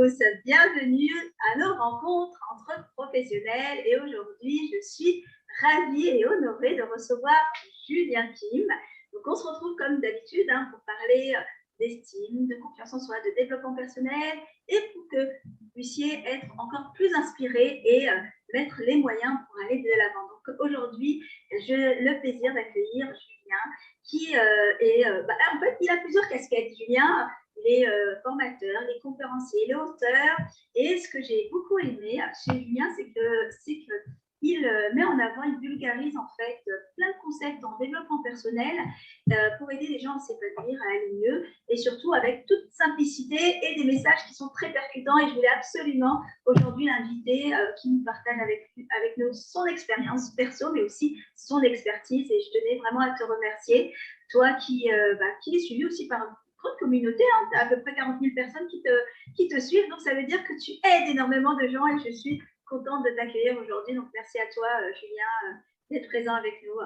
tous, bienvenue à nos rencontres entre professionnels et aujourd'hui je suis ravie et honorée de recevoir Julien Kim. Donc on se retrouve comme d'habitude pour parler d'estime, de confiance en soi, de développement personnel et pour que vous puissiez être encore plus inspirés et mettre les moyens pour aller de l'avant. Donc aujourd'hui, j'ai le plaisir d'accueillir Julien qui en fait, il a plusieurs casquettes. Julien, les formateurs, les conférenciers, les auteurs. Et ce que j'ai beaucoup aimé chez Julien, c'est qu'il met en avant, il vulgarise en fait plein de concepts en développement personnel pour aider les gens à s'épanouir, à aller mieux et surtout avec toute simplicité et des messages qui sont très percutants. Et je voulais absolument aujourd'hui l'inviter qui nous partage avec nous son expérience perso, mais aussi son expertise. Et je tenais vraiment à te remercier, toi qui est suivi aussi par une grande communauté, tu as à peu près 40 000 personnes qui te suivent, donc ça veut dire que tu aides énormément de gens et je suis contente de t'accueillir aujourd'hui. Donc, merci à toi, Julien, d'être présent avec nous.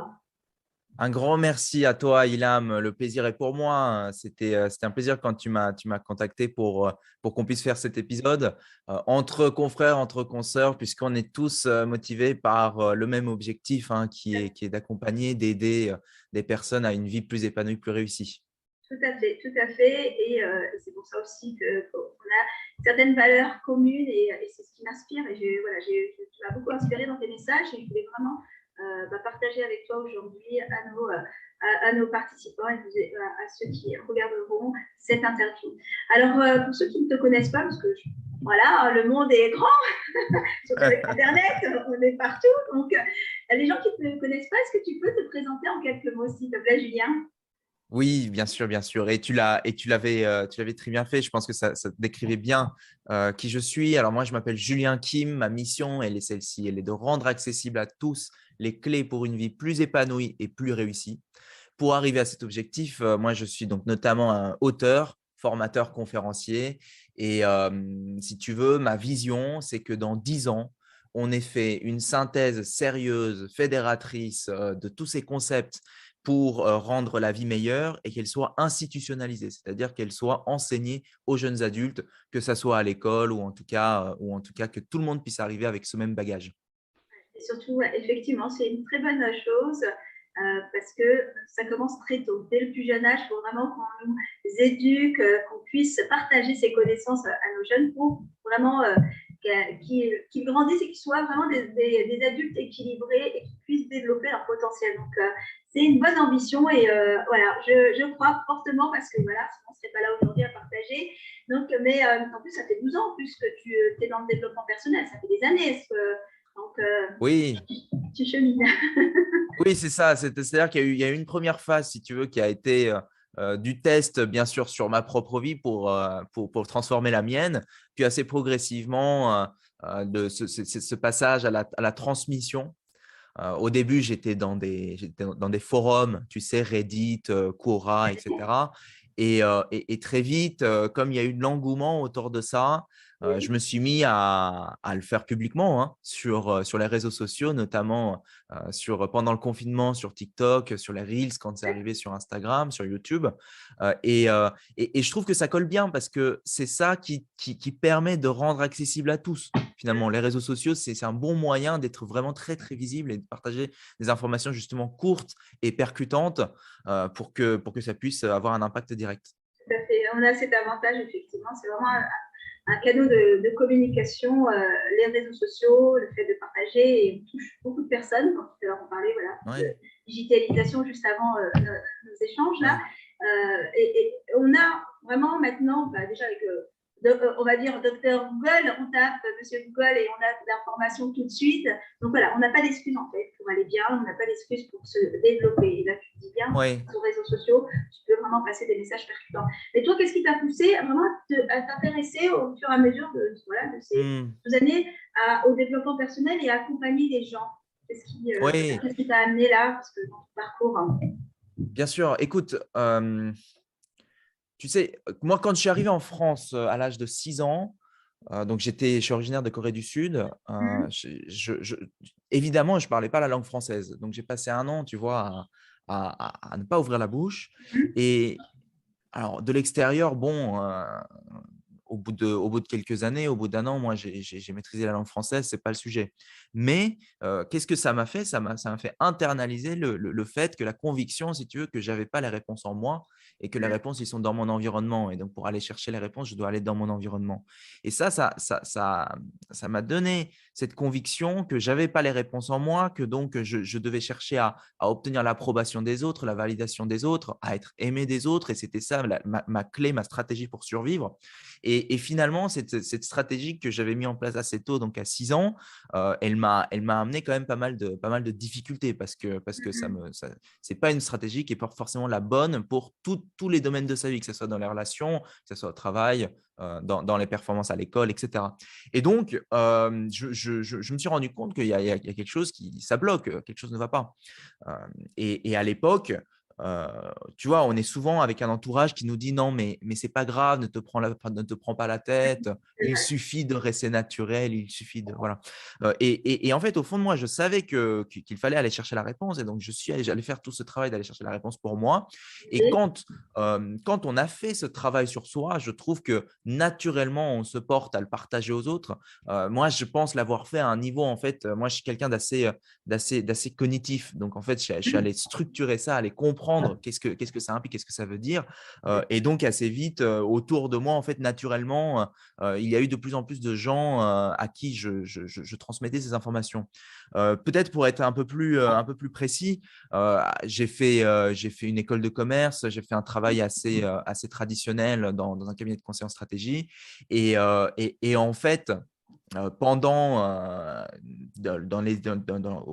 Un grand merci à toi, Ilham. Le plaisir est pour moi. C'était un plaisir quand tu m'as contacté pour qu'on puisse faire cet épisode entre confrères, entre consoeurs, puisqu'on est tous motivés par le même objectif qui est d'accompagner, d'aider des personnes à une vie plus épanouie, plus réussie. Tout à fait, tout à fait. Et c'est pour ça aussi qu'on a certaines valeurs communes et c'est ce qui m'inspire. Et tu m'as beaucoup inspiré dans tes messages et je voulais vraiment partager avec toi aujourd'hui à nos participants et à ceux qui regarderont cette interview. Alors, pour ceux qui ne te connaissent pas, parce que voilà, le monde est grand, surtout avec Internet, on est partout. Donc, les gens qui ne te connaissent pas, est-ce que tu peux te présenter en quelques mots, s'il te plaît, Julien? Oui, bien sûr, bien sûr. Et tu l'avais très bien fait. Je pense que ça décrivait bien qui je suis. Alors moi, je m'appelle Julien Kim. Ma mission, elle est celle-ci. Elle est de rendre accessible à tous les clés pour une vie plus épanouie et plus réussie. Pour arriver à cet objectif, moi, je suis donc notamment un auteur, formateur, conférencier. Et si tu veux, ma vision, c'est que dans 10 ans, on ait fait une synthèse sérieuse, fédératrice de tous ces concepts pour rendre la vie meilleure et qu'elle soit institutionnalisée, c'est-à-dire qu'elle soit enseignée aux jeunes adultes, que ce soit à l'école ou en tout cas que tout le monde puisse arriver avec ce même bagage. Et surtout, effectivement, c'est une très bonne chose parce que ça commence très tôt. Dès le plus jeune âge, il faut vraiment qu'on nous éduque, qu'on puisse partager ces connaissances à nos jeunes pour vraiment qu'ils grandissent et qu'ils soient vraiment des adultes équilibrés et qui puissent développer leur potentiel. Donc, c'est une bonne ambition et voilà, je crois fortement parce que voilà, sinon on ne serait pas là aujourd'hui à partager. Donc, mais en plus, ça fait 12 ans en plus que tu es dans le développement personnel, ça fait des années. Donc, Oui, tu chemines. oui, c'est ça. C'est-à-dire qu'il y a eu une première phase, si tu veux, qui a été du test, bien sûr, sur ma propre vie pour transformer la mienne. Puis assez progressivement, de ce passage à la transmission. Au début, j'étais dans des forums, tu sais, Reddit, Quora, etc. Et très vite, comme il y a eu de l'engouement autour de ça, je me suis mis à le faire publiquement sur les réseaux sociaux, notamment pendant le confinement sur TikTok, sur les Reels quand c'est arrivé sur Instagram, sur YouTube. Et je trouve que ça colle bien parce que c'est ça qui permet de rendre accessible à tous. Finalement, les réseaux sociaux, c'est un bon moyen d'être vraiment très, très visible et de partager des informations justement courtes et percutantes pour que ça puisse avoir un impact direct. Tout à fait. On a cet avantage, effectivement. C'est vraiment un canal de communication, les réseaux sociaux, le fait de partager, et on touche beaucoup de personnes. Quand tout à l'heure, on parlait de Oui, digitalisation juste avant nos échanges là. oui. Et on a vraiment maintenant, déjà avec on va dire docteur Google, on tape monsieur Google et on a de l'information tout de suite. Donc voilà, on n'a pas d'excuses en fait pour aller bien, on n'a pas d'excuses pour se développer. Et là, tu dis bien, Oui. sur les réseaux sociaux, tu peux vraiment passer des messages percutants. Et toi, qu'est-ce qui t'a poussé à vraiment à t'intéresser au fur et à mesure de ces Hmm. années au développement personnel et à accompagner les gens? Oui, Qu'est-ce qui t'a amené là? Parce que dans ton parcours. bien sûr. Écoute, tu sais, moi, quand je suis arrivé en France à l'âge de 6 ans, donc je suis originaire de Corée du Sud, évidemment, je ne parlais pas la langue française. Donc, j'ai passé un an, tu vois, à ne pas ouvrir la bouche. Et alors, de l'extérieur, bon, au bout de quelques années, au bout d'un an, moi, j'ai maîtrisé la langue française, c'est pas le sujet. Mais qu'est-ce que ça m'a fait? Ça m'a fait internaliser le fait que la conviction, si tu veux, que j'avais pas les réponses en moi et que les réponses, ils sont dans mon environnement. Et donc, pour aller chercher les réponses, je dois aller dans mon environnement. Et ça m'a donné cette conviction que j'avais pas les réponses en moi, que donc je devais chercher à obtenir l'approbation des autres, la validation des autres, à être aimé des autres. Et c'était ça ma clé, ma stratégie pour survivre. Et finalement, cette stratégie que j'avais mis en place assez tôt, donc à 6 ans, elle m'a amené quand même pas mal de difficultés parce que c'est pas une stratégie qui est pas forcément la bonne pour tous les domaines de sa vie, que ce soit dans les relations, que ce soit au travail, dans les performances à l'école, etc. Et donc, je me suis rendu compte qu'il y a quelque chose ça bloque, quelque chose ne va pas. Et à l'époque, euh, tu vois, on est souvent avec un entourage qui nous dit non, mais c'est pas grave, ne te prends pas la tête, il suffit de rester naturel, il suffit de. Voilà. Et en fait, au fond de moi, je savais qu'il fallait aller chercher la réponse. Et donc, j'allais faire tout ce travail d'aller chercher la réponse pour moi. Et quand on a fait ce travail sur soi, je trouve que naturellement, on se porte à le partager aux autres. Moi, je pense l'avoir fait à un niveau, en fait, moi, je suis quelqu'un d'assez cognitif. Donc, en fait, je suis allé structurer ça, aller comprendre qu'est-ce que ça implique, qu'est-ce que ça veut dire. Et donc, assez vite, autour de moi, en fait, naturellement, il y a eu de plus en plus de gens à qui je transmettais ces informations. Peut-être pour être un peu plus précis, j'ai fait une école de commerce, j'ai fait un travail assez traditionnel dans un cabinet de conseil en stratégie. Et en fait, au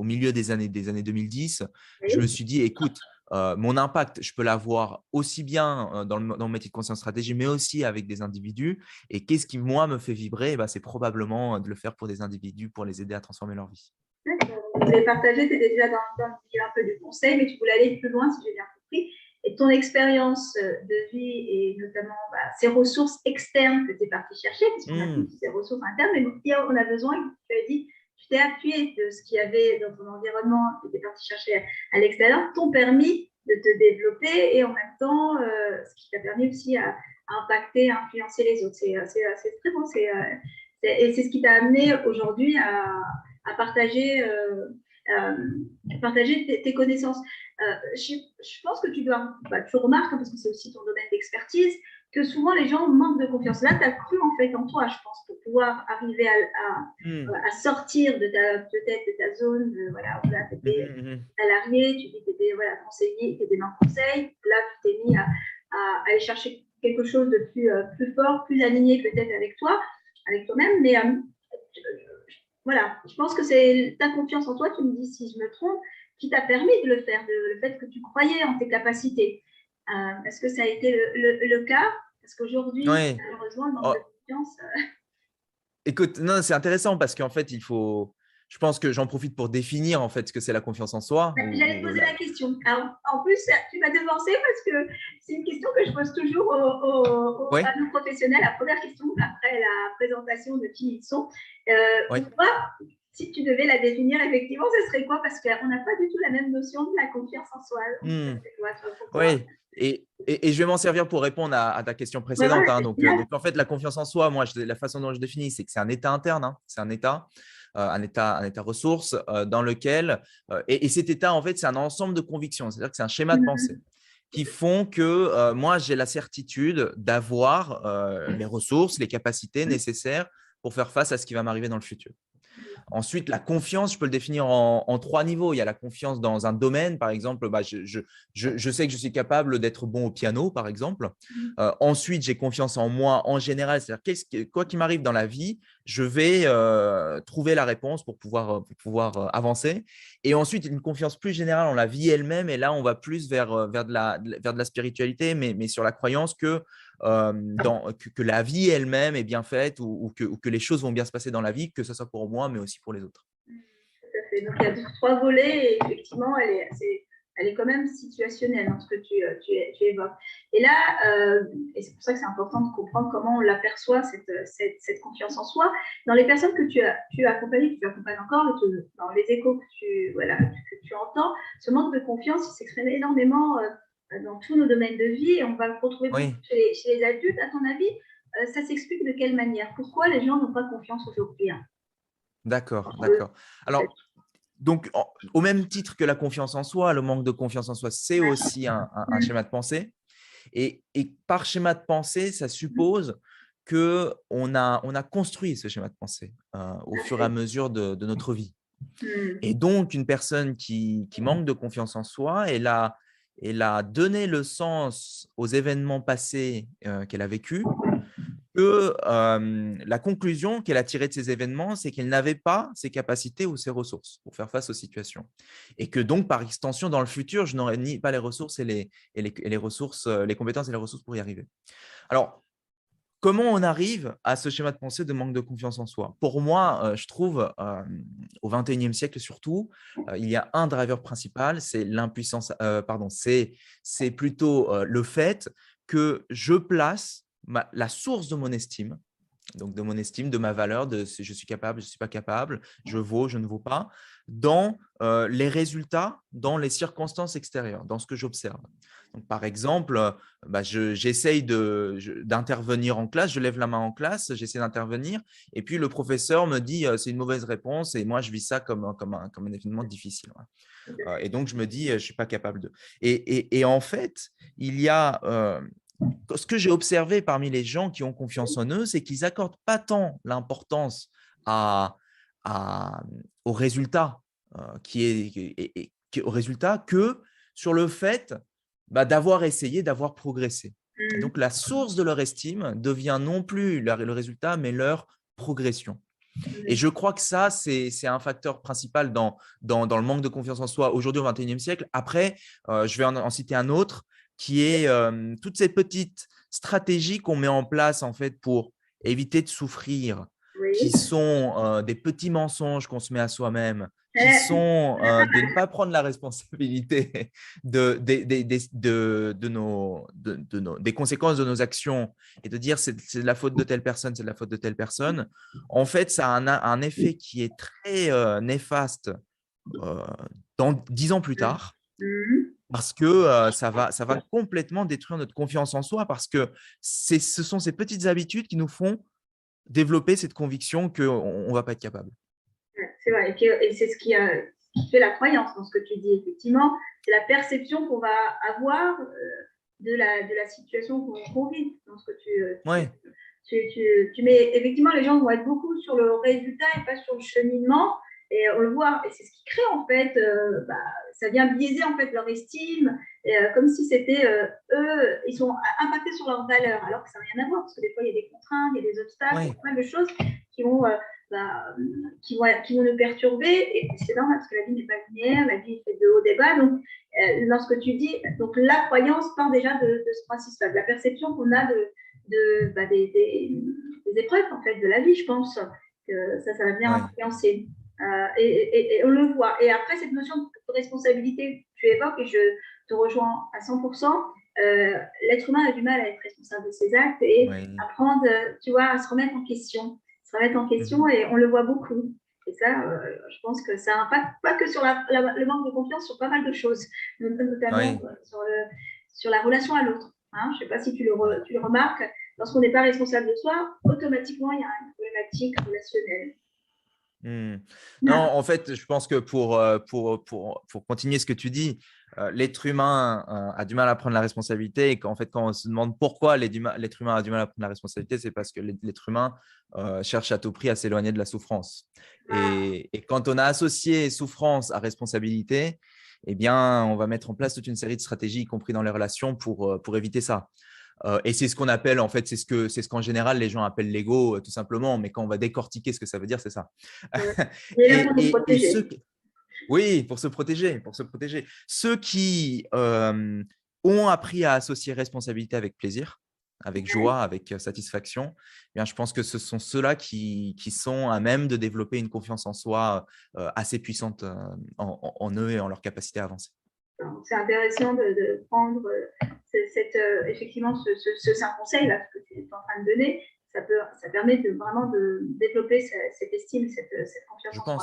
milieu des années 2010, je me suis dit, écoute, mon impact, je peux l'avoir aussi bien dans le métier de conseiller en stratégie, mais aussi avec des individus. Et qu'est-ce qui, moi, me fait vibrer? C'est probablement de le faire pour des individus, pour les aider à transformer leur vie. Vous avez partagé, tu étais déjà dans le milieu un peu du conseil, mais tu voulais aller plus loin, si j'ai bien compris. Et ton expérience de vie et notamment ces ressources externes que tu es parti chercher, puisqu'on a tous ces ressources internes, mais on a besoin, tu as dit, tu t'es appuyé de ce qu'il y avait dans ton environnement, que tu es parti chercher à l'extérieur, t'ont permis de te développer et en même temps, ce qui t'a permis aussi à impacter, à influencer les autres. C'est très bon. Et c'est ce qui t'a amené aujourd'hui à partager, partager tes connaissances. Je pense que tu remarques, parce que c'est aussi ton domaine d'expertise, que souvent les gens manquent de confiance. Là, tu as cru en fait en toi, je pense, pour pouvoir arriver à sortir peut-être de ta zone, voilà, où là, tu étais salarié, tu étais conseiller, tu étais dans le conseil. Là, tu t'es mis à aller chercher quelque chose de plus fort, plus aligné peut-être avec toi, avec toi-même. Mais voilà, je pense que c'est ta confiance en toi, tu me dis si je me trompe, qui t'a permis de le faire, le fait que tu croyais en tes capacités. Est-ce que ça a été le cas? Parce qu'aujourd'hui, Ouais. malheureusement, le manque Oh, de confiance. écoute, non, c'est intéressant parce qu'en fait, je pense que j'en profite pour définir en fait ce que c'est la confiance en soi. J'allais te poser la question. Alors, en plus, tu m'as devancé parce que c'est une question que je pose toujours Ouais, à nos professionnels. La première question, après la présentation de qui ils sont. ouais. Pour toi, si tu devais la définir, effectivement, ce serait quoi? Parce qu'on n'a pas du tout la même notion de la confiance en soi. Donc, c'est quoi pour toi? Oui, et je vais m'en servir pour répondre à ta question Ouais, précédente, ouais, hein. c'est Donc, en fait, la confiance en soi, moi, la façon dont je définis, c'est que c'est un état interne, hein. C'est un état ressource dans lequel, et cet état, en fait, c'est un ensemble de convictions, c'est-à-dire que c'est un schéma de pensée qui font que moi, j'ai la certitude d'avoir les ressources, les capacités nécessaires pour faire face à ce qui va m'arriver dans le futur. Ensuite, la confiance, je peux le définir en trois niveaux. Il y a la confiance dans un domaine, par exemple, je sais que je suis capable d'être bon au piano, par exemple. Ensuite, j'ai confiance en moi en général, c'est-à-dire quoi qu'il m'arrive dans la vie, je vais trouver la réponse pour pouvoir avancer. Et ensuite, une confiance plus générale en la vie elle-même. Et là, on va plus vers de la spiritualité, mais sur la croyance que la vie elle-même est bien faite ou que les choses vont bien se passer dans la vie, que ce soit pour moi, mais aussi pour les autres. Tout à fait. Donc, il y a trois volets et effectivement, elle est quand même situationnelle dans ce que tu évoques. Et là, et c'est pour ça que c'est important de comprendre comment on l'aperçoit, cette confiance en soi. Dans les personnes que tu as accompagnées, que tu accompagnes encore, dans les échos que tu entends, ce manque de confiance, il s'exprime énormément dans tous nos domaines de vie et on va le retrouver beaucoup Oui. chez les adultes, à ton avis. ça s'explique de quelle manière? Pourquoi les gens n'ont pas confiance aujourd'hui, hein? D'accord, d'accord. Alors, donc, au même titre que la confiance en soi, le manque de confiance en soi, c'est aussi un schéma de pensée. Et par schéma de pensée, ça suppose qu'on a construit ce schéma de pensée au fur et à mesure de notre vie. Et donc, une personne qui manque de confiance en soi, elle a donné le sens aux événements passés qu'elle a vécus, que la conclusion qu'elle a tirée de ces événements, c'est qu'elle n'avait pas ses capacités ou ses ressources pour faire face aux situations. Et que donc, par extension, dans le futur, je n'aurais ni pas les ressources et les ressources, les compétences et les ressources pour y arriver. Alors, comment on arrive à ce schéma de pensée de manque de confiance en soi? Pour moi, je trouve, au XXIe siècle surtout, il y a un driver principal, c'est l'impuissance, pardon, c'est plutôt le fait que je place la source de mon estime, donc de mon estime, de ma valeur, de si je suis capable, je ne suis pas capable, je vaux, je ne vaux pas, dans les résultats, dans les circonstances extérieures, dans ce que j'observe. Donc, par exemple, j'essaye d'intervenir en classe, je lève la main en classe, j'essaie d'intervenir, et puis le professeur me dit c'est une mauvaise réponse, et moi je vis ça comme un événement difficile. Et donc je me dis je ne suis pas capable de. Et en fait, il y a ce que j'ai observé parmi les gens qui ont confiance en eux, c'est qu'ils n'accordent pas tant l'importance à, à- au résultat, au résultat que sur le fait d'avoir essayé, d'avoir progressé. Et donc, la source de leur estime devient non plus le résultat, mais leur progression. Et je crois que ça, c'est un facteur principal dans le manque de confiance en soi aujourd'hui au XXIe siècle. Après, je vais en citer un autre qui est toutes ces petites stratégies qu'on met en place en fait pour éviter de souffrir, qui Oui. sont des petits mensonges qu'on se met à soi-même, qui sont de ne pas prendre la responsabilité des conséquences de nos actions et de dire c'est de la faute de telle personne, c'est de la faute de telle personne. En fait, ça a un effet qui est très néfaste euh, dans 10 ans plus tard, parce que ça va complètement détruire notre confiance en soi, parce que ce sont ces petites habitudes qui nous font développer cette conviction qu'on ne va pas être capable. C'est vrai, et c'est ce qui fait la croyance dans ce que tu dis, effectivement. C'est la perception qu'on va avoir de la situation qu'on vit. Dans ce que Ouais. tu mets, effectivement, les gens vont être beaucoup sur le résultat et pas sur le cheminement. Et on le voit, et c'est ce qui crée en fait, ça vient biaiser en fait leur estime, comme si c'était eux, ils sont impactés sur leurs valeurs, alors que ça n'a rien à voir, parce que des fois il y a des contraintes, il y a des obstacles, il y a plein de choses qui vont qui vont nous perturber, et c'est normal parce que la vie n'est pas linéaire, la vie est faite de hauts et bas. Donc, lorsque tu dis, donc la croyance part déjà de ce principe-là, de la perception qu'on a des épreuves en fait de la vie, je pense que ça va venir influencer. Et on le voit. Et après, cette notion de responsabilité que tu évoques, et je te rejoins à 100%, l'être humain a du mal à être responsable de ses actes et apprendre, tu vois, à se remettre en question. Et on le voit beaucoup. Et ça, je pense que ça impacte pas que sur le manque de confiance, sur pas mal de choses, notamment sur la relation à l'autre. Hein, je ne sais pas si tu le remarques, lorsqu'on n'est pas responsable de soi, automatiquement, il y a une problématique relationnelle. Non, en fait, je pense que pour continuer ce que tu dis, l'être humain a du mal à prendre la responsabilité, et qu'en fait, quand on se demande pourquoi l'être humain a du mal à prendre la responsabilité, c'est parce que l'être humain cherche à tout prix à s'éloigner de la souffrance. Et quand on a associé souffrance à responsabilité, eh bien, on va mettre en place toute une série de stratégies, y compris dans les relations, pour éviter ça. Et c'est ce qu'on appelle, en fait, c'est ce qu'en général les gens appellent l'ego, tout simplement. Mais quand on va décortiquer ce que ça veut dire, c'est ça. Et là, pour nous protéger. Oui, pour se protéger, pour se protéger. Ceux qui ont appris à associer responsabilité avec plaisir, avec joie, avec satisfaction, eh bien, je pense que ce sont ceux-là qui sont à même de développer une confiance en soi assez puissante en eux et en leur capacité à avancer. C'est intéressant de prendre effectivement ce conseil-là que tu es en train de donner. Ça permet vraiment de développer cette estime, cette confiance en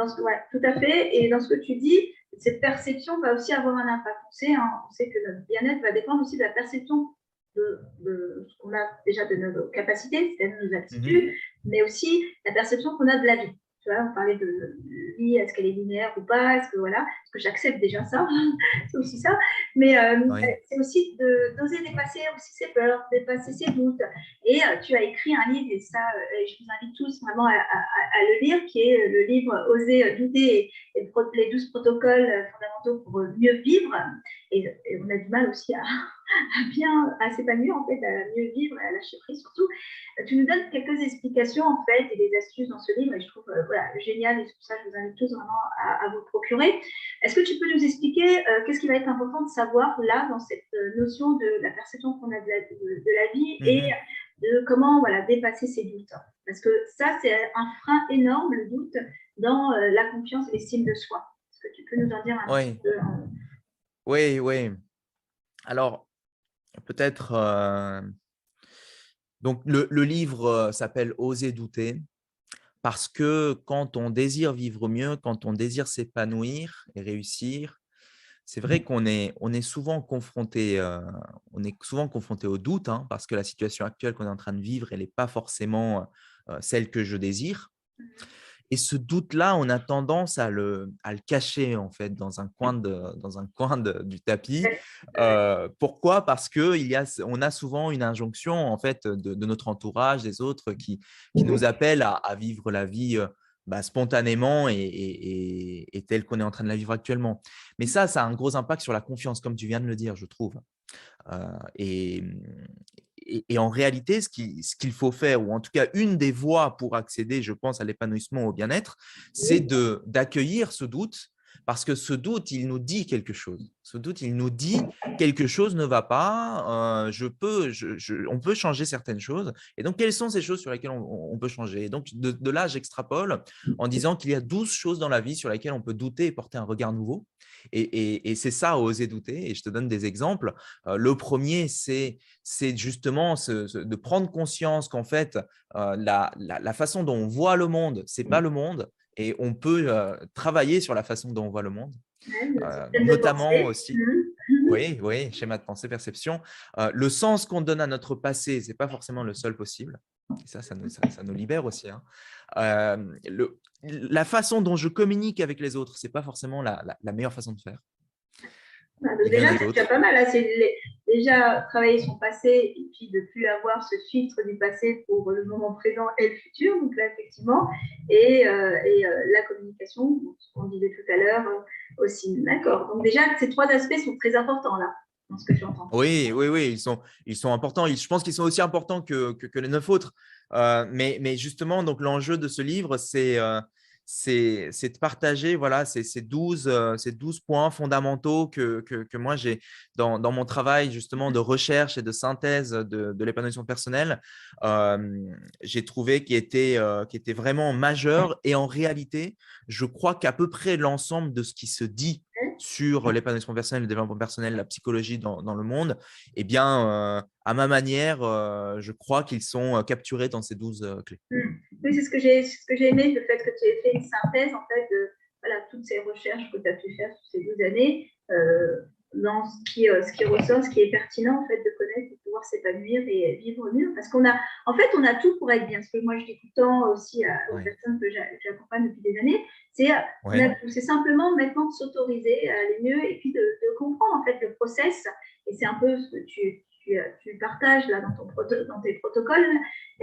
soi. Tout à fait. Et dans ce que tu dis, cette perception va aussi avoir un impact. On sait que notre bien-être va dépendre aussi de la perception de ce qu'on a déjà de nos capacités, c'est-à-dire de nos Mhm. aptitudes, mais aussi la perception qu'on a de la vie. Tu vois, on parlait de vie, est-ce qu'elle est linéaire ou pas, est-ce que voilà, est-ce que j'accepte déjà ça, c'est aussi ça, mais Oui. c'est aussi d'oser dépasser aussi ses peurs, dépasser ses doutes. Et tu as écrit un livre, et ça, je vous invite tous vraiment à le lire, qui est le livre Oser douter et les 12 protocoles fondamentaux pour mieux vivre. Et on a du mal aussi à s'épanouir, en fait, à mieux vivre, à lâcher prise surtout. Tu nous donnes quelques explications, en fait, et des astuces dans ce livre, et je trouve voilà, génial, et c'est pour ça que je vous invite tous vraiment à vous le procurer. Est-ce que tu peux nous expliquer qu'est-ce qui va être important de savoir là, dans cette notion de la perception qu'on a de la vie et Mhm. de comment voilà, dépasser ses doutes? Parce que ça, c'est un frein énorme, le doute, dans la confiance et l'estime de soi. Est-ce que tu peux nous en dire un petit Oui, peu oui, oui. Alors, peut-être, donc le livre s'appelle Oser douter parce que quand on désire vivre mieux, quand on désire s'épanouir et réussir, c'est vrai on est souvent confronté, au doute, hein, parce que la situation actuelle qu'on est en train de vivre, elle n'est pas forcément celle que je désire. Et ce doute-là, on a tendance à le cacher en fait du tapis. Pourquoi? Parce que on a souvent une injonction en fait de notre entourage, des autres, qui nous appellent à vivre la vie spontanément et telle qu'on est en train de la vivre actuellement. Mais ça a un gros impact sur la confiance, comme tu viens de le dire, je trouve. Et en réalité, ce qu'il faut faire, ou en tout cas une des voies pour accéder, je pense, à l'épanouissement, au bien-être, c'est d'accueillir ce doute, parce que ce doute, il nous dit quelque chose. Ce doute, il nous dit quelque chose ne va pas, on peut changer certaines choses. Et donc, quelles sont ces choses sur lesquelles on peut changer? Et donc, de là, j'extrapole en disant qu'il y a 12 choses dans la vie sur lesquelles on peut douter et porter un regard nouveau. Et c'est ça, oser douter. Et je te donne des exemples. Le premier, c'est justement de prendre conscience qu'en fait, la façon dont on voit le monde, c'est pas le monde. Et on peut travailler sur la façon dont on voit le monde, notre système de notamment pensée. aussi. Oui, oui, schéma de pensée, perception. Le sens qu'on donne à notre passé, ce n'est pas forcément le seul possible. Et ça nous libère aussi, hein. La façon dont je communique avec les autres, ce n'est pas forcément la meilleure façon de faire. Ah, Il y en déjà, a c'est déjà d'autres. pas mal. Là, c'est déjà travailler son passé et puis de ne plus avoir ce filtre du passé pour le moment présent et le futur. Donc là, effectivement, la communication, ce qu'on disait tout à l'heure aussi. D'accord. Donc déjà, ces trois aspects sont très importants là, dans ce que tu entends. Oui, oui, oui, ils sont importants. Je pense qu'ils sont aussi importants que les 9 autres. Mais justement, donc l'enjeu de ce livre, c'est de partager voilà, ces 12 points fondamentaux que moi j'ai dans mon travail justement de recherche et de synthèse de l'épanouissement personnel. J'ai trouvé qui était vraiment majeur. Et en réalité, je crois qu'à peu près l'ensemble de ce qui se dit sur l'épanouissement personnel, le développement personnel, la psychologie dans le monde, eh bien, à ma manière, je crois qu'ils sont capturés dans ces 12 clés. Oui, c'est ce que j'ai aimé, le fait que tu aies fait une synthèse en fait de voilà, toutes ces recherches que tu as pu faire sur ces 12 années, dans ce qui ressort, ce qui est pertinent en fait de connaître pour pouvoir s'épanouir et vivre mieux. Parce on a tout pour être bien. Ce que moi je dis tout le temps aussi aux Oui, personnes que j'accompagne depuis des années, c'est oui, c'est simplement maintenant de s'autoriser à aller mieux et puis de comprendre en fait le process. Et c'est un peu ce que tu partages là dans tes protocoles.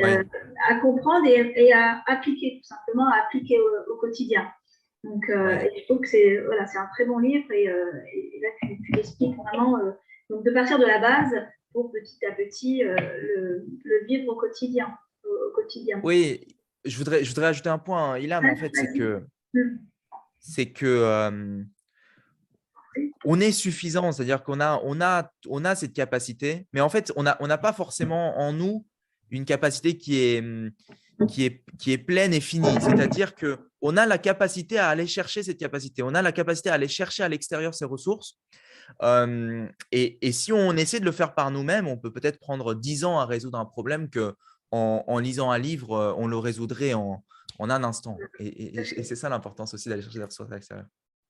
Euh, oui, à comprendre et à appliquer, tout simplement, à appliquer au quotidien. Donc, oui. je trouve que c'est un très bon livre et là, tu l'expliques vraiment. Donc, de partir de la base pour petit à petit le vivre au quotidien. Au quotidien. Oui, je voudrais ajouter un point, hein, Ilham, Ouais, en fait, c'est vas-y. que, Mmh. c'est que on est suffisant, c'est-à-dire qu'on a cette capacité, mais en fait, on n'a pas forcément en nous une capacité qui est pleine et finie. C'est-à-dire qu'on a la capacité à aller chercher cette capacité, on a la capacité à aller chercher à l'extérieur ces ressources. Et si on essaie de le faire par nous-mêmes, on peut peut-être prendre 10 ans à résoudre un problème que en lisant un livre, on le résoudrait en un instant. Et c'est ça l'importance aussi d'aller chercher des ressources à l'extérieur.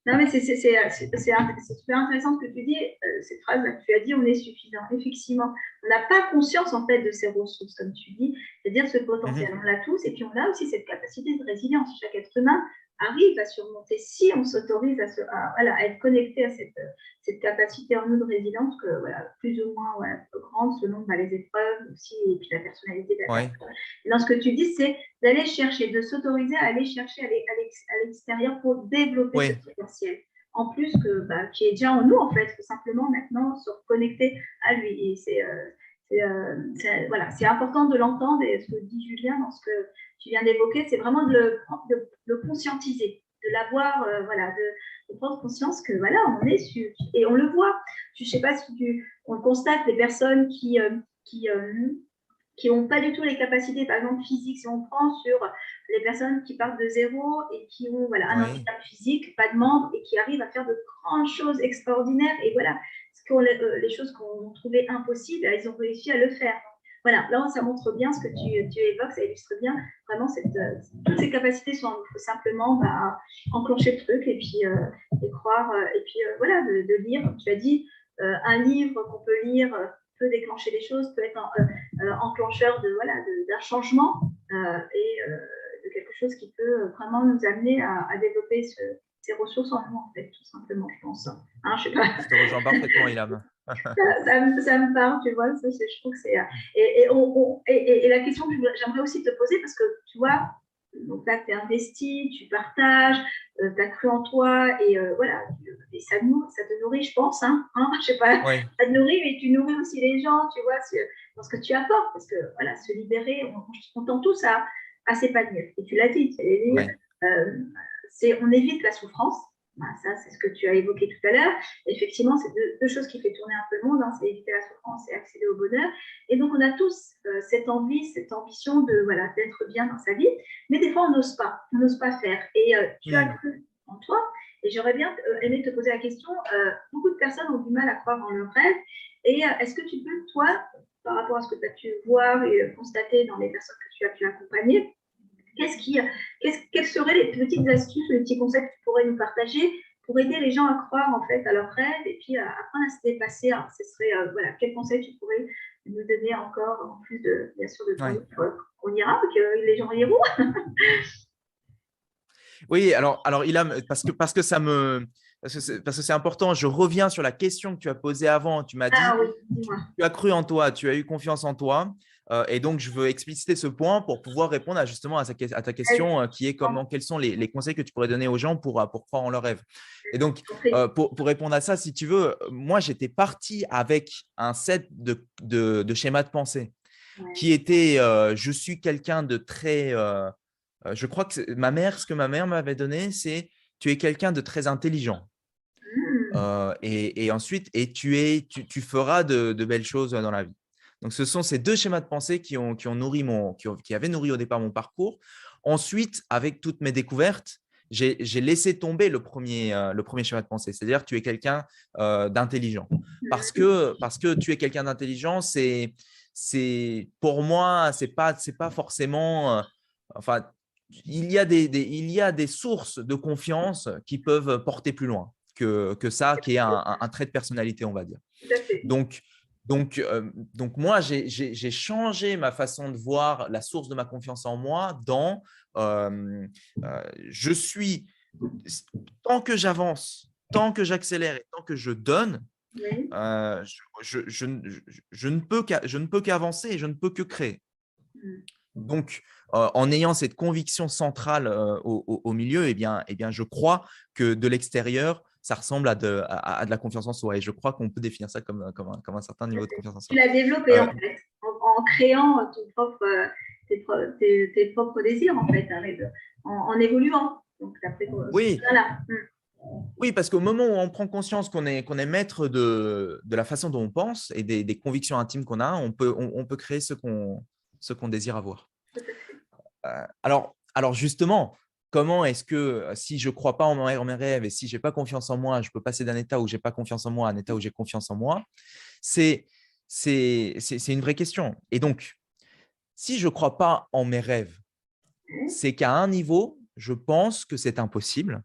Non, mais c'est super intéressant ce que tu dis, cette phrase que tu as dit, on est suffisant. Effectivement, on n'a pas conscience en fait de ses ressources, comme tu dis, c'est-à-dire ce potentiel. Mhm. On l'a tous, et puis on a aussi cette capacité de résilience. Chaque être humain arrive à surmonter si on s'autorise à être connecté à cette capacité en nous de résilience, que voilà, plus ou moins grande selon les épreuves aussi, et puis la personnalité de la Ouais, personne. Et dans ce que tu dis, c'est d'aller chercher, de s'autoriser à aller chercher à l'extérieur pour développer ce ouais. potentiel. En plus qui est déjà en nous, en fait, tout simplement maintenant se reconnecter à lui. Et c'est important de l'entendre, et ce que dit Julien dans ce que tu viens d'évoquer, c'est vraiment de le conscientiser, de l'avoir, de prendre conscience que voilà, on est sur, et on le voit. Je ne sais pas si on le constate, les personnes qui n'ont pas du tout les capacités, par exemple physiques, si on prend sur les personnes qui partent de zéro et qui ont un Ouais. handicap physique, pas de membres, et qui arrivent à faire de grandes choses extraordinaires. Et voilà, les choses qu'on trouvait impossibles, ils ont réussi à le faire. Voilà, là, ça montre bien ce que tu évoques, ça illustre bien vraiment toutes ces capacités sont en nous. Il faut simplement enclencher le truc, et puis et croire, et puis voilà, de lire, comme tu as dit, un livre qu'on peut lire peut déclencher des choses, peut être enclencheur d'un changement, et de quelque chose qui peut vraiment nous amener à développer ces ressources en nous, en fait, tout simplement, je pense. Hein, je sais pas. Je te rejoins parfaitement, Ilham. Ça me parle, tu vois. Je trouve que c'est. Et la question que j'aimerais aussi te poser, parce que tu vois, donc là, tu es investi, tu partages, tu as cru en toi, et voilà, et ça te nourrit, je pense. Je sais pas, Ouais, ça te nourrit, mais tu nourris aussi les gens, tu vois, dans ce que tu apportes, parce que voilà, se libérer, on tend tous à s'épanouir. Et tu l'as dit, ouais. on évite la souffrance. Ça, c'est ce que tu as évoqué tout à l'heure. Effectivement, c'est deux choses qui fait tourner un peu le monde, c'est éviter la souffrance et accéder au bonheur. Et donc, on a tous cette envie, cette ambition d'être bien dans sa vie, mais des fois, on n'ose pas faire. Et tu as Hmm. cru en toi, et j'aurais bien aimé te poser la question. Beaucoup de personnes ont du mal à croire en leurs rêves. Et est-ce que tu peux, toi, par rapport à ce que tu as pu voir et constater dans les personnes que tu as pu accompagner, quelles seraient les petites astuces, les petits conseils que tu pourrais nous partager pour aider les gens à croire en fait à leurs rêves, et puis à apprendre à se dépasser? Alors, ce serait quels conseils tu pourrais nous donner encore, en plus de bien sûr de ton Ouais. livre qu'on ira, que les gens liront? Oui, alors Ilham, parce que c'est important, je reviens sur la question que tu as posée avant. Tu m'as Ah dit, oui, tu, dis-moi. tu as cru en toi, tu as eu confiance en toi. Et donc, je veux expliciter ce point pour pouvoir répondre justement à ta question qui est quels sont les conseils que tu pourrais donner aux gens pour croire en leurs rêves. Et donc, pour répondre à ça, si tu veux, moi, j'étais parti avec un set de schémas de pensée qui était je suis quelqu'un de très je crois que ce que ma mère m'avait donné, c'est tu es quelqu'un de très intelligent. Et ensuite, tu feras de belles choses dans la vie. Donc, ce sont ces deux schémas de pensée qui avaient nourri au départ mon parcours. Ensuite, avec toutes mes découvertes, j'ai laissé tomber le premier schéma de pensée, c'est-à-dire tu es quelqu'un d'intelligent. Parce que tu es quelqu'un d'intelligent, pour moi, c'est pas forcément. Enfin, il y a des sources de confiance qui peuvent porter plus loin que ça, qui est un trait de personnalité, on va dire. Tout à fait. Donc, donc moi, j'ai changé ma façon de voir la source de ma confiance en moi dans je suis, tant que j'avance, tant que j'accélère et tant que je donne, Oui. je ne peux qu'avancer et je ne peux que créer. Donc, en ayant cette conviction centrale au milieu, je crois que de l'extérieur, ça ressemble à de la confiance en soi. Et je crois qu'on peut définir ça comme un certain niveau de confiance en Tu soi. l'as développé en fait, en créant tes propres désirs en fait, en évoluant. Donc, Oui, voilà. oui, parce qu'au moment où on prend conscience qu'on est maître de la façon dont on pense et des convictions intimes qu'on a, on peut créer ce qu'on désire avoir. Alors justement, comment est-ce que si je ne crois pas en mes rêves et si je n'ai pas confiance en moi, je peux passer d'un état où je n'ai pas confiance en moi à un état où j'ai confiance en moi? C'est une vraie question. Et donc, si je ne crois pas en mes rêves, c'est qu'à un niveau, je pense que c'est impossible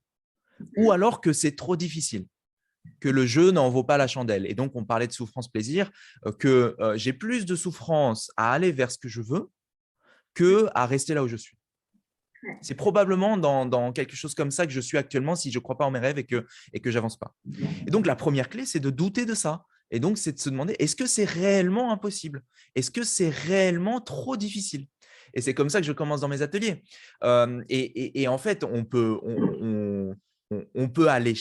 ou alors que c'est trop difficile. que le jeu n'en vaut pas la chandelle. Et donc, on parlait de souffrance-plaisir, que j'ai plus de souffrance à aller vers ce que je veux qu'à rester là où je suis. C'est probablement dans quelque chose comme ça que je suis actuellement si je ne crois pas en mes rêves et que je n'avance pas. Et donc, la première clé, c'est de douter de ça. Et donc, c'est de se demander, est-ce que c'est réellement impossible? Est-ce que c'est réellement trop difficile? Et c'est comme ça que je commence dans mes ateliers. Et en fait, on peut aller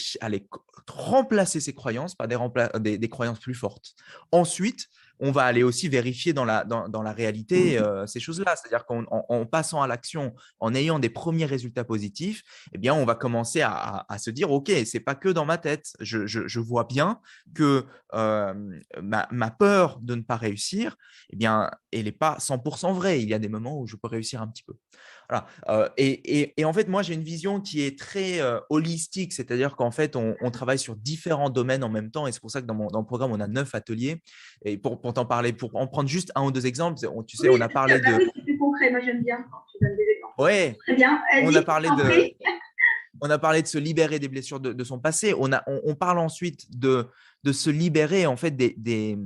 remplacer ces croyances par des croyances plus fortes. Ensuite, on va aller aussi vérifier dans la réalité ces choses-là. C'est-à-dire qu'en passant à l'action, en ayant des premiers résultats positifs, eh bien, on va commencer à se dire, OK, ce n'est pas que dans ma tête. Je vois bien que ma peur de ne pas réussir, eh bien, elle n'est pas 100% vraie. Il y a des moments où je peux réussir un petit peu. Voilà. Et en fait, moi, j'ai une vision qui est très holistique, c'est-à-dire qu'en fait, on travaille sur différents domaines en même temps. Et c'est pour ça que dans le programme, on a 9 ateliers. Et pour t'en parler, pour en prendre juste un ou deux exemples, tu sais, Oui, on a parlé de… oui, c'est plus concret. Moi, j'aime bien quand tu donnes des exemples. Ouais, Très bien. on Vas-y, a parlé t'en de… prie. On a parlé de se libérer des blessures de son passé. On parle ensuite de se libérer en fait des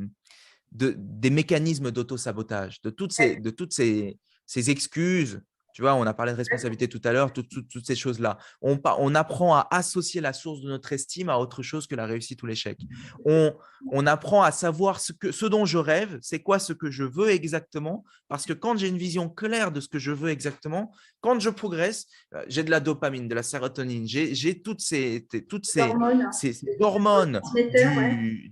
mécanismes d'auto-sabotage, de toutes ces excuses. Tu vois, on a parlé de responsabilité tout à l'heure, toutes ces choses-là. On apprend à associer la source de notre estime à autre chose que la réussite ou l'échec. On apprend à savoir ce dont je rêve, c'est quoi ce que je veux exactement, parce que quand j'ai une vision claire de ce que je veux exactement, quand je progresse, j'ai de la dopamine, de la sérotonine, j'ai toutes ces Hormones, hormones transmetteurs, ouais.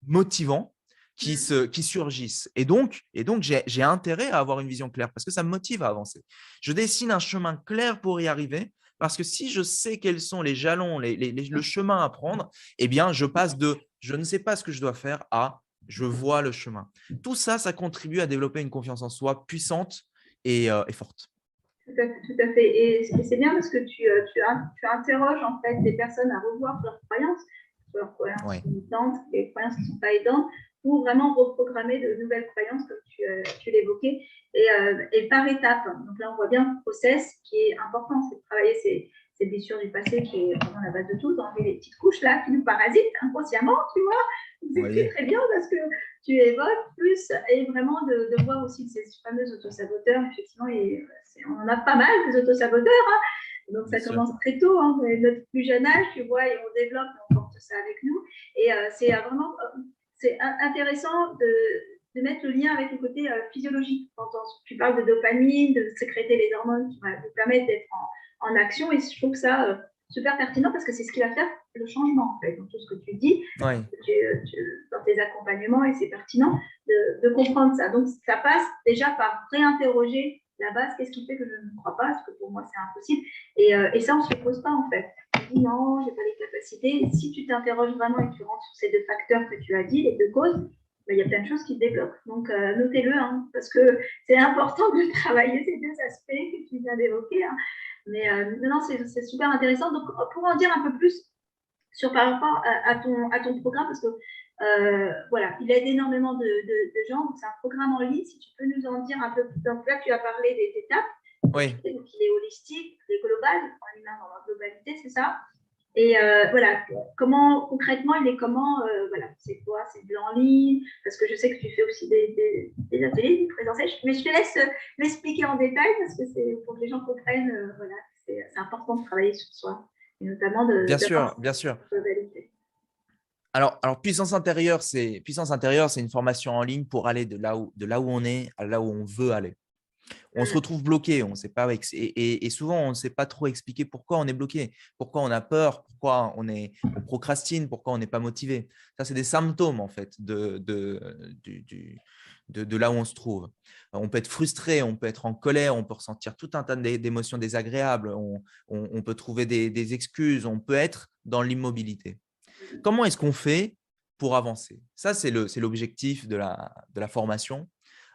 motivants qui surgissent. Et donc j'ai intérêt à avoir une vision claire parce que ça me motive à avancer. Je dessine un chemin clair pour y arriver parce que si je sais quels sont les jalons, le chemin à prendre, eh bien, je passe de je ne sais pas ce que je dois faire à je vois le chemin. Tout ça, ça contribue à développer une confiance en soi puissante et forte. Tout à fait. Et c'est bien parce que tu interroges en fait des personnes à revoir leurs croyances Ouais. limitantes, les croyances qui ne sont pas aidantes, pour vraiment reprogrammer de nouvelles croyances, comme tu l'évoquais, et par étapes. Donc là, on voit bien le process qui est important, c'est de travailler ces blessures du passé qui est vraiment la base de tout, d'enlever les petites couches là qui nous parasitent inconsciemment, tu vois. C'est Oui. très bien parce que tu évoques plus et vraiment de voir aussi ces fameux autosaboteurs, effectivement, on en a pas mal des autosaboteurs, hein. Donc ça commence très tôt, hein, notre plus jeune âge, tu vois, et on développe, on porte ça avec nous. Et c'est vraiment intéressant de mettre le lien avec le côté physiologique. Quand tu parles de dopamine, de sécréter les hormones qui vont nous permettre d'être en action, et je trouve que ça super pertinent parce que c'est ce qui va faire le changement, en fait, dans tout ce que tu dis, Ouais. dans tes accompagnements, et c'est pertinent de comprendre ça. Donc, ça passe déjà par réinterroger la base, qu'est-ce qui fait que je ne crois pas, parce que pour moi, c'est impossible. Et ça, on ne se pose pas, en fait. Tu dis non, je n'ai pas les capacités. Et si tu t'interroges vraiment et que tu rentres sur ces deux facteurs que tu as dit, les deux causes, il y a plein de choses qui se débloquent. Donc, notez-le, hein, parce que c'est important de travailler ces deux aspects que tu viens d'évoquer. Hein. Mais non, c'est super intéressant. Donc, pour en dire un peu plus par rapport à ton programme, parce que voilà, il aide énormément de gens. C'est un programme en ligne. Si tu peux nous en dire un peu plus. Donc là, tu as parlé des étapes. Oui. Donc, il est holistique, il est global, en humain dans la globalité, c'est ça. Et voilà, concrètement, il est comment voilà, c'est quoi? C'est de l'en ligne? Parce que je sais que tu fais aussi des ateliers, des présentiels. Mais je te laisse m'expliquer en détail parce que c'est pour que les gens comprennent. Voilà, c'est important de travailler sur soi et notamment Bien sûr, bien sûr. Alors, puissance intérieure, c'est une formation en ligne pour aller de là où on est à là où on veut aller. On se retrouve bloqué, on sait pas, et souvent on ne sait pas trop expliquer pourquoi on est bloqué, pourquoi on a peur, pourquoi on procrastine, pourquoi on n'est pas motivé. Ça, c'est des symptômes en fait de là où on se trouve. On peut être frustré, on peut être en colère, on peut ressentir tout un tas d'émotions désagréables, on peut trouver des excuses, on peut être dans l'immobilité. Comment est-ce qu'on fait pour avancer? Ça, c'est l'objectif de la formation.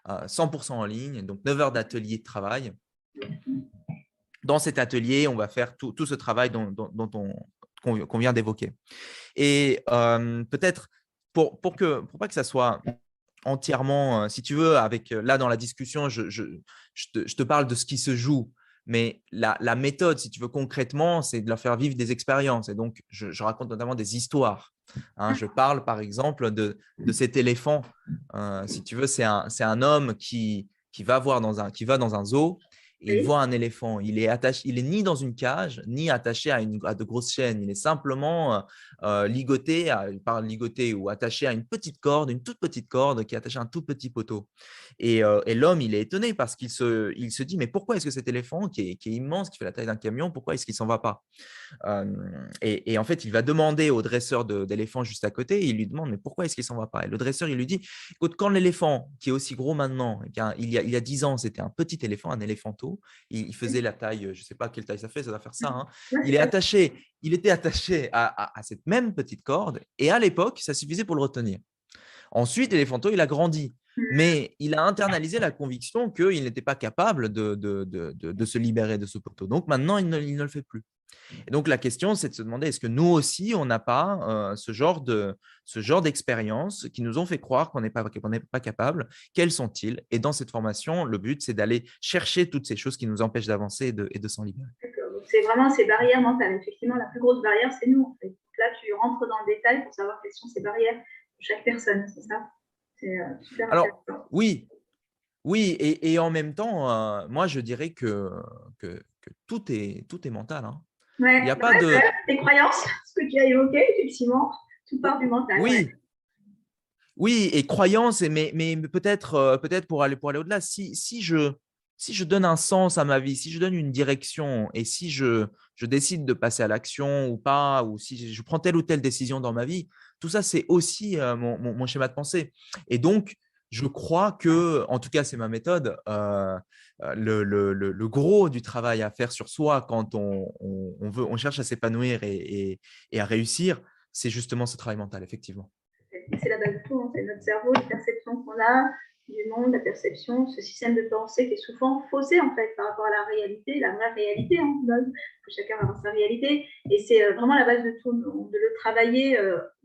100% en ligne, donc 9 heures d'atelier de travail. Dans cet atelier, on va faire tout ce travail qu'on vient d'évoquer. Et peut-être, pour pas que ça soit entièrement, si tu veux, là dans la discussion, je te parle de ce qui se joue. Mais la méthode, si tu veux concrètement, c'est de leur faire vivre des expériences. Et donc, je raconte notamment des histoires. hein. Je parle par exemple de cet éléphant. Si tu veux, c'est un homme qui va qui va dans un zoo et il Oui. voit un éléphant. Il est attaché, il est ni dans une cage, ni attaché à de grosses chaînes. Il est simplement ligoté, par ligoté ou attaché à une petite corde, une toute petite corde qui est attachée à un tout petit poteau. Et l'homme, il est étonné parce il se dit, mais pourquoi est-ce que cet éléphant qui est immense, qui fait la taille d'un camion, pourquoi est-ce qu'il s'en va pas? Et en fait, il va demander au dresseur d'éléphant juste à côté, et il lui demande, mais pourquoi est-ce qu'il s'en va pas? Et le dresseur, il lui dit, écoute, quand l'éléphant, qui est aussi gros maintenant, eh bien, il y a 10 ans, c'était un petit éléphant, un éléphanto, il faisait la taille, je ne sais pas quelle taille ça fait, ça doit faire ça, hein. Ouais, Il était attaché à cette même petite corde, et à l'époque, ça suffisait pour le retenir. Ensuite, l'éléphanto, il a grandi, mais il a internalisé la conviction qu'il n'était pas capable de se libérer de ce poteau. Donc maintenant, il ne le fait plus. Et donc, la question, c'est de se demander, est-ce que nous aussi, on n'a pas ce genre d'expériences qui nous ont fait croire qu'on n'est pas capable? Quelles sont-ils? Et dans cette formation, le but, c'est d'aller chercher toutes ces choses qui nous empêchent d'avancer et de s'en libérer. d'accord. Donc, c'est vraiment ces barrières mentales. Effectivement, la plus grosse barrière, c'est nous, en fait. Donc là, tu rentres dans le détail pour savoir quelles sont ces barrières de chaque personne, c'est ça? C'est super Alors, intéressant. oui, oui, et en même temps, moi, je dirais que tout est mental, hein. Il n'y Ouais, a pas de… ouais, tes croyances, ce que tu as évoqué, effectivement, tout part du mental. Ouais. Oui, oui, et croyance, mais peut-être pour aller au-delà, si je donne un sens à ma vie, si je donne une direction et si je décide de passer à l'action ou pas, ou si je prends telle ou telle décision dans ma vie, tout ça, c'est aussi mon schéma de pensée. Et donc, je crois que, en tout cas, c'est ma méthode, le gros du travail à faire sur soi quand on cherche à s'épanouir et à réussir, c'est justement ce travail mental, effectivement. C'est la base de tout, hein. C'est notre cerveau, les perceptions qu'on a du monde, la perception, ce système de pensée qui est souvent faussé en fait par rapport à la réalité, la vraie réalité, hein, que chacun va avoir sa réalité. Et c'est vraiment la base de tout, de le travailler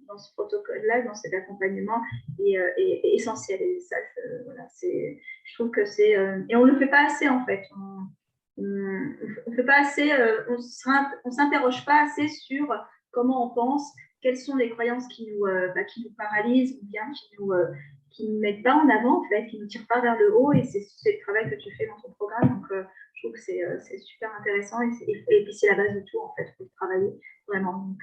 dans ce protocole-là, dans cet accompagnement est essentiel. Et ça, voilà, je trouve que c'est… et on ne le fait pas assez en fait. On fait pas assez, on s'interroge pas assez sur comment on pense, quelles sont les croyances qui nous paralysent ou bien qui nous mettent pas en avant, en fait, qui nous tirent pas vers le haut. Et c'est le travail que tu fais dans ton programme. Donc, je trouve que c'est super intéressant. Et puis, c'est la base de tout, en fait, pour travailler vraiment. Donc,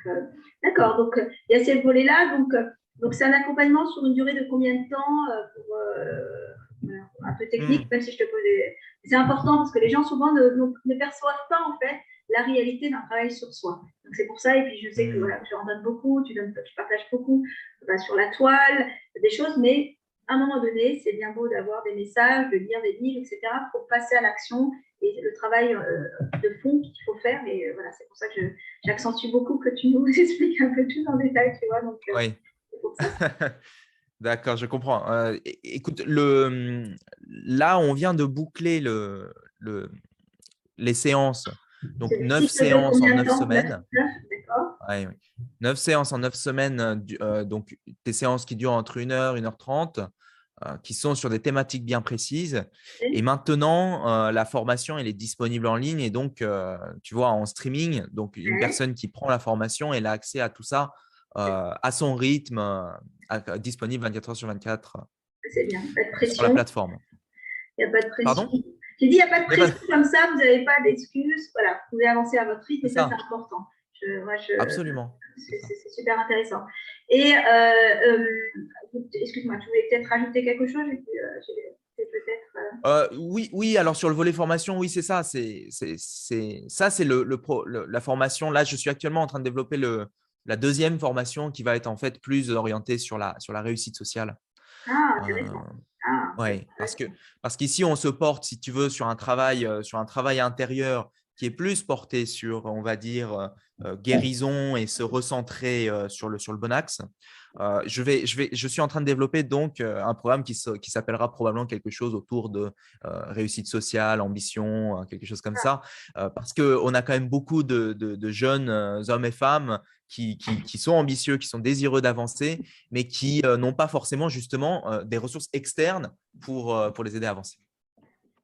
d'accord. Donc, il y a ces volets-là. Donc, c'est un accompagnement sur une durée de combien de temps pour voilà, un peu technique, Hmm. même si je te pose des… C'est important parce que les gens souvent ne perçoivent pas, en fait, la réalité d'un travail sur soi. Donc c'est pour ça, et puis je sais que Hmm. voilà, tu en donnes beaucoup, tu partages beaucoup sur la toile, des choses, mais à un moment donné, c'est bien beau d'avoir des messages, de lire des livres, etc., pour passer à l'action et le travail de fond qu'il faut faire. Et voilà, c'est pour ça que j'accentue beaucoup que tu nous expliques un peu tout en détail, tu vois. Donc Oui. c'est pour ça. D'accord, je comprends. Écoute, là, on vient de boucler les séances. Donc, C'est des 9 cycles de séances en combien de 9 temps? 9, semaines. 9, d'accord. Ouais, oui. 9 séances en 9 semaines. Donc, des séances qui durent entre 1 heure, 1 h 30, qui sont sur des thématiques bien précises. Et maintenant, la formation, elle est disponible en ligne et donc, tu vois, en streaming. Donc, une Ouais, personne qui prend la formation, elle a accès à tout ça à son rythme, disponible 24 heures sur 24 c'est bien. Pas de sur la pression. plateforme. Il n'y a pas de pression. Pardon? J'ai dit, il n'y a pas de Il y a pas pression comme ça, vous n'avez pas d'excuses. Voilà, vous pouvez avancer à votre rythme C'est et ça, c'est ça, important. absolument. C'est ça. C'est super intéressant. Et excuse-moi, tu voulais peut-être rajouter quelque chose? J'ai peut-être. Oui, oui, alors sur le volet formation, oui, c'est ça. Ça, c'est la formation. Là, je suis actuellement en train de développer la deuxième formation qui va être en fait plus orientée sur la réussite sociale. Ah, Euh, intéressant. Ah, ça, Ouais, c'est intéressant. parce qu'ici, on se porte, si tu veux, sur un travail intérieur qui est plus porté sur, on va dire, guérison et se recentrer sur le bon axe. Je suis en train de développer donc un programme qui s'appellera probablement quelque chose autour de réussite sociale, ambition, quelque chose comme ça, parce qu'on a quand même beaucoup de jeunes hommes et femmes qui sont ambitieux, qui sont désireux d'avancer, mais qui n'ont pas forcément justement des ressources externes pour les aider à avancer.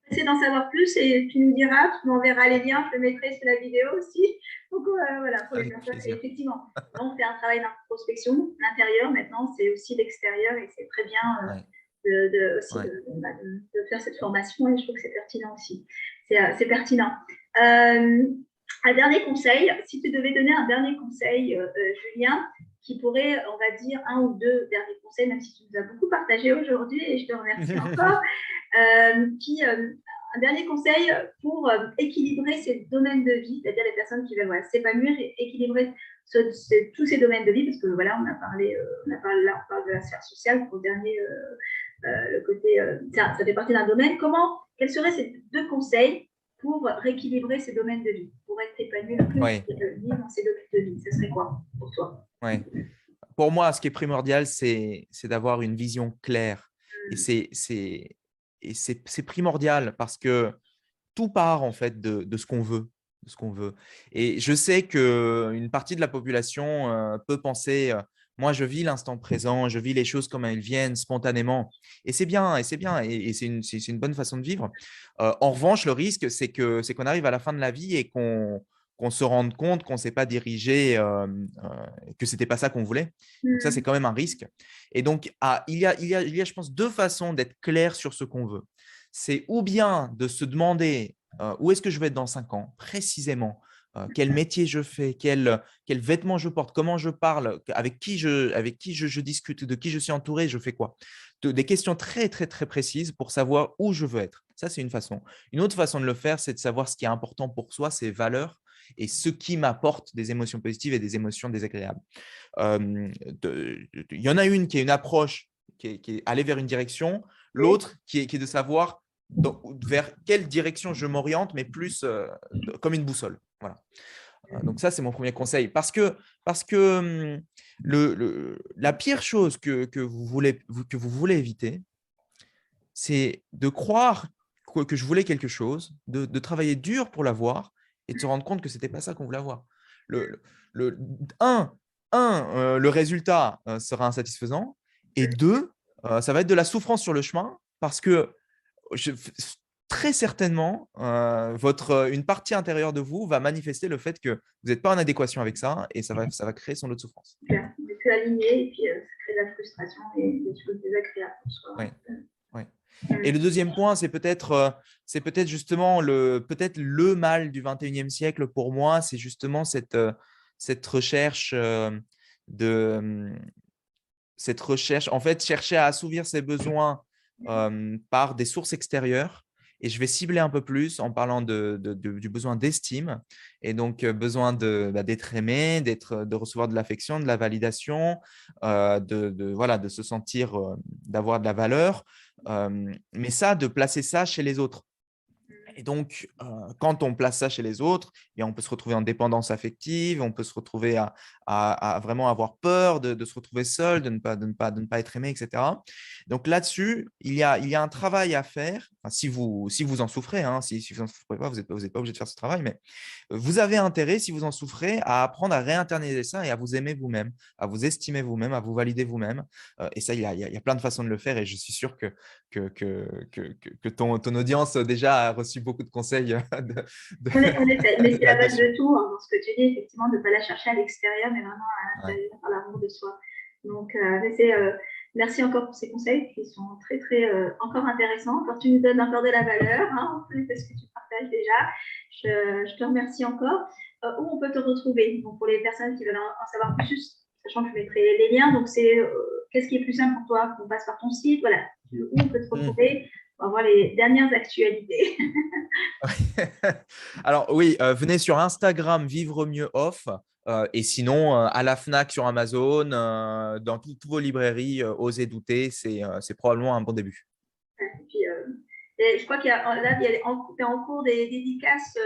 essayer d'en savoir plus et tu nous diras, tu m'enverras les liens, je le mettrai sur la vidéo aussi. Donc voilà, pour les personnes. Et effectivement, on fait un travail d'introspection. L'intérieur, maintenant, c'est aussi l'extérieur et c'est très bien de faire cette formation et je trouve que c'est pertinent aussi. C'est pertinent. Un dernier conseil, si tu devais donner un dernier conseil, Julien, qui pourrait, on va dire, un ou deux derniers conseils, même si tu nous as beaucoup partagé aujourd'hui et je te remercie encore, un dernier conseil pour équilibrer ces domaines de vie, c'est-à-dire les personnes qui veulent s'épanouir et équilibrer tous ces domaines de vie, parce que voilà, on parle de la sphère sociale pour le dernier, le côté, ça fait partie d'un domaine. Quels seraient ces deux conseils pour rééquilibrer ces domaines de vie, pour être épanoui le plus dans ces domaines de vie? Ce serait quoi pour toi? Pour moi, ce qui est primordial, c'est d'avoir une vision claire. Et c'est primordial parce que tout part en fait de ce qu'on veut. De ce qu'on veut. Et je sais qu'une partie de la population peut penser moi, je vis l'instant présent, je vis les choses comme elles viennent spontanément. Et c'est bien, et c'est bien, et c'est une bonne façon de vivre. En revanche, le risque, c'est qu'on arrive à la fin de la vie et qu'on se rende compte qu'on ne s'est pas dirigé, que ce n'était pas ça qu'on voulait. Donc ça, c'est quand même un risque. Et donc, il y a, je pense, deux façons d'être clair sur ce qu'on veut. C'est ou bien de se demander où est-ce que je vais être dans 5 ans, précisément, quel métier je fais, quels vêtements je porte, comment je parle, avec qui je discute, de qui je suis entouré, je fais quoi. Des questions très, très, très précises pour savoir où je veux être. Ça, c'est une façon. Une autre façon de le faire, c'est de savoir ce qui est important pour soi, ses valeurs et ce qui m'apporte des émotions positives et des émotions désagréables. Il y en a une qui est une approche qui est aller vers une direction, l'autre qui est de savoir vers quelle direction je m'oriente, mais plus comme une boussole. Voilà. Donc ça, c'est mon premier conseil. Parce que la pire chose que vous voulez éviter, c'est de croire que je voulais quelque chose, de travailler dur pour l'avoir et de se rendre compte que ce n'était pas ça qu'on voulait avoir. Le résultat sera insatisfaisant et deux, ça va être de la souffrance sur le chemin parce que très certainement, une partie intérieure de vous va manifester le fait que vous n'êtes pas en adéquation avec ça et ça va créer son lot de souffrance. On n'est plus aligné et puis ça crée de la frustration et des choses désagréables pour soi. Oui. Et le deuxième point, c'est peut-être justement peut-être le mal du 21e siècle pour moi, c'est justement cette recherche en fait, chercher à assouvir ses besoins par des sources extérieures. Et je vais cibler un peu plus en parlant du besoin d'estime et donc besoin d'être aimé, de recevoir de l'affection, de la validation, de se sentir, d'avoir de la valeur. Mais ça, de placer ça chez les autres. Et donc, quand on place ça chez les autres, et on peut se retrouver en dépendance affective, on peut se retrouver à vraiment avoir peur de se retrouver seul, de ne pas être aimé, etc. Donc là-dessus, il y a un travail à faire. Enfin, si vous en souffrez, hein, si vous n'en souffrez pas, vous n'êtes pas obligé de faire ce travail, mais vous avez intérêt, si vous en souffrez, à apprendre à réinternaliser ça et à vous aimer vous-même, à vous estimer vous-même, à vous valider vous-même. Et ça, il y a plein de façons de le faire et je suis sûr que ton audience déjà a reçu beaucoup de conseils. Mais c'est la base de tout, hein, dans ce que tu dis, effectivement, de ne pas la chercher à l'extérieur, mais vraiment à l'intérieur, par l'amour de soi. Donc, merci encore pour ces conseils qui sont très, très encore intéressants. Encore, tu nous donnes encore de la valeur, hein, en plus de ce que tu partages déjà. Je te remercie encore. Où on peut te retrouver? Donc, pour les personnes qui veulent en savoir plus, sachant que je mettrai les liens, donc qu'est-ce qui est plus simple pour toi? Qu'on passe par ton site, voilà. Où on peut te retrouver pour avoir les dernières actualités? Alors oui, venez sur Instagram Vivre Mieux Off et sinon à la Fnac sur Amazon, dans toutes vos librairies, osez douter, c'est probablement un bon début. Et puis, je crois qu'il y a en cours des dédicaces,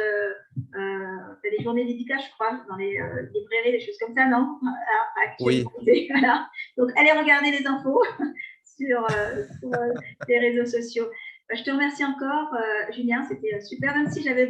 des journées dédicaces, je crois, dans les librairies, des choses comme ça, non? Oui. Voilà. Donc, allez regarder les infos sur les réseaux sociaux. Bah, je te remercie encore, Julien. C'était super, même si j'avais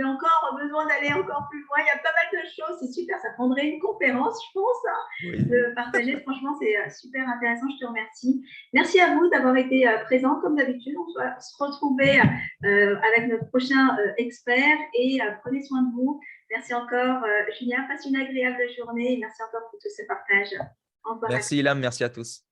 encore besoin d'aller encore plus loin. Il y a pas mal de choses. C'est super. Ça prendrait une conférence, je pense, hein, Oui. de partager. Franchement, c'est super intéressant. Je te remercie. Merci à vous d'avoir été présents comme d'habitude. On va se retrouver avec notre prochain expert et prenez soin de vous. Merci encore, Julien. Passe une agréable journée et merci encore pour tous ces partages. Au revoir. Merci, Ilham. Merci à tous.